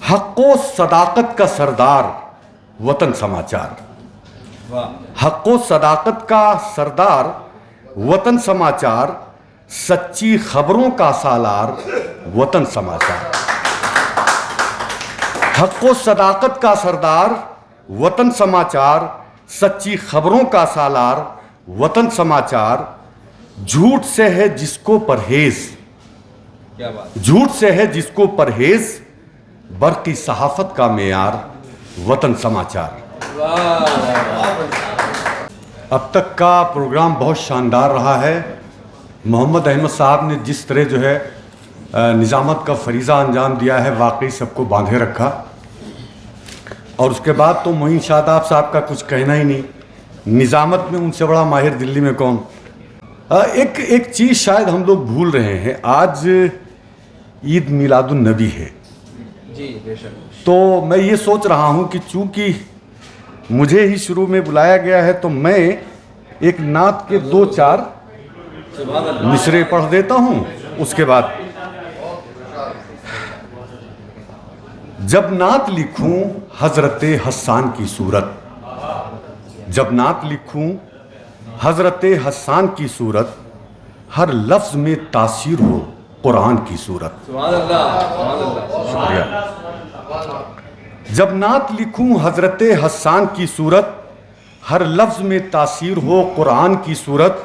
حق و صداقت کا سردار وطن سماچار. حق و صداقت کا سردار وطن سماچار، سچی خبروں کا سالار وطن سماچار. حق و صداقت کا سردار وطن سماچار، سچی خبروں کا سالار وطن سماچار. جھوٹ سے ہے جس کو پرہیز، جھوٹ سے ہے جس کو پرہیز، برقی صحافت کا معیار وطن سماچار. اب تک کا پروگرام بہت شاندار رہا ہے. محمد احمد صاحب نے جس طرح جو ہے نظامت کا فریضہ انجام دیا ہے، واقعی سب کو باندھے رکھا. اور اس کے بعد تو معین شاداب صاحب کا کچھ کہنا ہی نہیں. نظامت میں ان سے بڑا ماہر دلی میں کون. ایک چیز شاید ہم لوگ بھول رہے ہیں. آج عید میلاد النبی ہے. تو میں یہ سوچ رہا ہوں کہ چونکہ مجھے ہی شروع میں بلایا گیا ہے تو میں ایک نعت کے 2-4 مصرے پڑھ دیتا ہوں. اس کے بعد جب نعت لکھوں حضرت حسان کی صورت، جب نعت لکھوں حضرت حسان کی صورت، ہر لفظ میں تاثیر ہو قرآن کی صورت. شکریہ. جب نعت لکھوں حضرت حسان کی صورت، ہر لفظ میں تاثیر ہو قرآن کی صورت.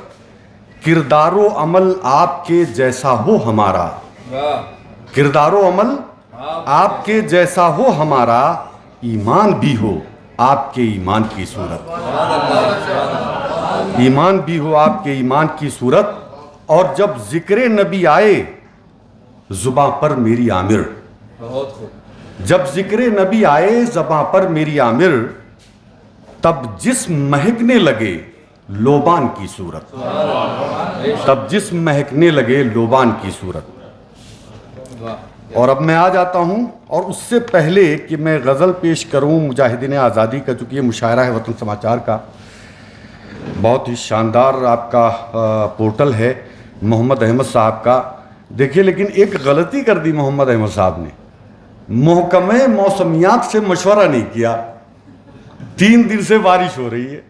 کردار و عمل آپ کے جیسا ہو ہمارا، کردار و عمل آپ کے جیسا ہو ہمارا، ایمان بھی ہو آپ کے ایمان کی صورت. ایمان بھی ہو آپ کے ایمان کی صورت. اور جب ذکر نبی آئے زباں پر میری عامر، جب ذکر نبی آئے زباں پر میری عامر، تب جسم مہکنے لگے لوبان کی صورت، تب جسم مہکنے لگے لوبان کی صورت. اور اب میں آ جاتا ہوں. اور اس سے پہلے کہ میں غزل پیش کروں مجاہدین آزادی کا، چونکہ یہ مشاعرہ ہے وطن سماچار کا، بہت ہی شاندار آپ کا پورٹل ہے محمد احمد صاحب کا. دیکھیے لیکن ایک غلطی کر دی محمد احمد صاحب نے. محکمہ موسمیات سے مشورہ نہیں کیا. 3 دن سے بارش ہو رہی ہے،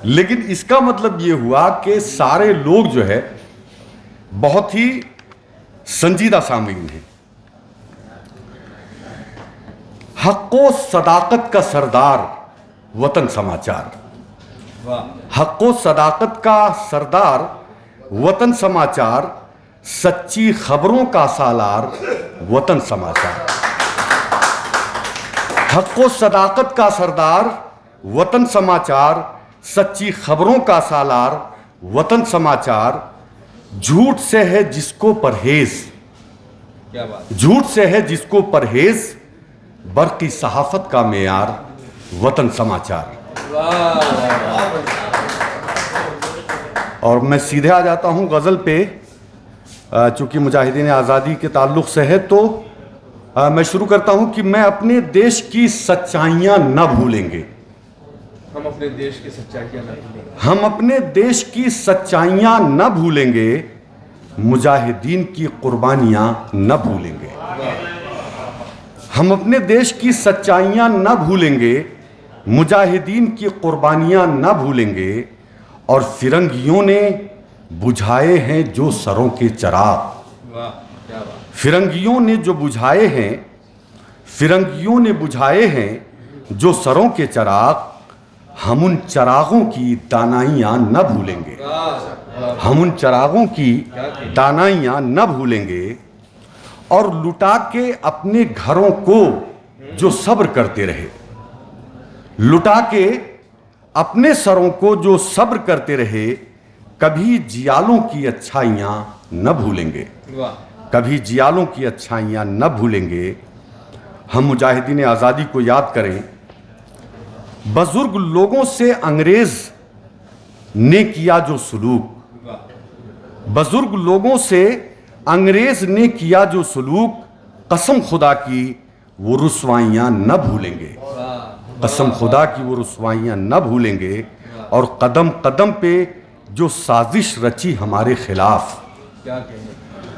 لیکن اس کا مطلب یہ ہوا کہ سارے لوگ جو ہے بہت ہی سنجیدہ سامعین ہیں. حق و صداقت کا سردار وطن سماچار، حق و صداقت کا سردار وطن سماچار، سچی خبروں کا سالار وطن سماچار. حق و صداقت کا سردار وطن سماچار، سچی خبروں کا سالار وطن سماچار. جھوٹ سے ہے جس کو پرہیز، جھوٹ سے ہے جس کو پرہیز، برقی صحافت کا معیار وطن سماچار. اور میں سیدھے آ جاتا ہوں غزل پہ. چونکہ مجاہدین آزادی کے تعلق سے ہے تو میں شروع کرتا ہوں کہ میں اپنے دیش کی سچائیاں نہ بھولیں گے. ہم اپنے دیش کی سچائیاں نہ بھولیں گے. ہم اپنے دیش کی سچائیاں نہ بھولیں گے، مجاہدین کی قربانیاں نہ بھولیں گے. ہم اپنے دیش کی سچائیاں نہ بھولیں گے، مجاہدین کی قربانیاں نہ بھولیں گے. اور فرنگیوں نے بجھائے ہیں جو سروں کے چراغ، فرنگیوں نے جو بجھائے ہیں، فرنگیوں نے بجھائے ہیں جو سروں کے چراغ. ہم ان چراغوں کی دانائیاں نہ بھولیں گے، ہم ان چراغوں کی دانائیاں نہ بھولیں گے. اور لٹا کے اپنے گھروں کو جو صبر کرتے رہے، لٹا کے اپنے سروں کو جو صبر کرتے رہے، کبھی جیالوں کی اچھائیاں نہ بھولیں گے، کبھی جیالوں کی اچھائیاں نہ بھولیں گے. ہم مجاہدین آزادی کو یاد کریں. بزرگ لوگوں سے انگریز نے کیا جو سلوک، بزرگ لوگوں سے انگریز نے کیا جو سلوک، قسم خدا کی وہ رسوائیاں نہ بھولیں گے، قسم خدا کی وہ رسوائیاں نہ بھولیں گے. اور قدم قدم پہ جو سازش رچی ہمارے خلاف،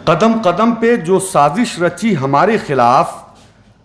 قدم قدم پہ جو سازش رچی ہمارے خلاف،